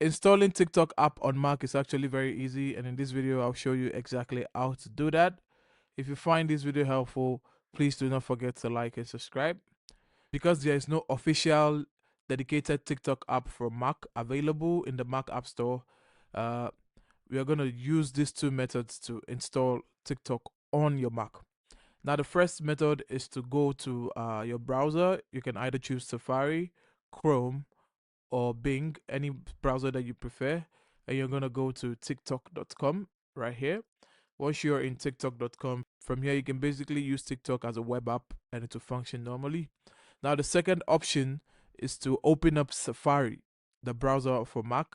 installing TikTok app on Mac is actually very easy, and in this video I'll show you exactly how to do that. If you find this video helpful, please do not forget to like and subscribe. Because there is no official dedicated TikTok app for Mac available in the Mac App Store, we are going to use these two methods to install TikTok on your Mac. Now, the first method is to go to your browser. You can either choose Safari, Chrome, or Bing, any browser that you prefer. And you're going to go to TikTok.com right here. Once you're in TikTok.com, from here you can basically use TikTok as a web app and it will function normally. Now, the second option is to open up Safari, the browser for Mac.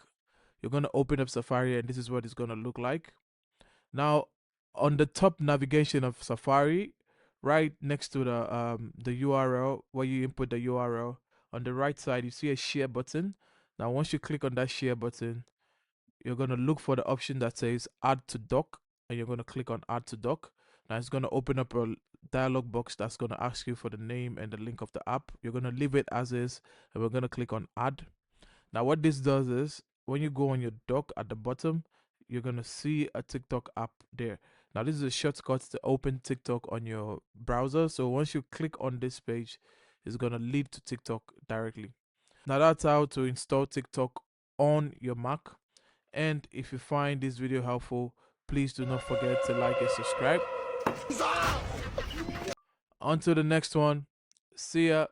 You're going to open up Safari, and this is what it's going to look like. Now, on the top navigation of Safari, right next to the URL where you input the URL, on the right side you see a share button. Now, once you click on that share button, you're going to look for the option that says add to dock, and you're going to click on add to dock. Now it's going to open up a dialog box that's going to ask you for the name and the link of the app. You're going to leave it as is, and we're going to click on add. Now what this does is when you go on your dock at the bottom, you're going to see a TikTok app there. Now this is a shortcut to open TikTok on your browser. So once you click on this page, it's going to lead to TikTok directly. Now that's how to install TikTok on your Mac. And if you find this video helpful, please do not forget to like and subscribe. On to the next one. See ya.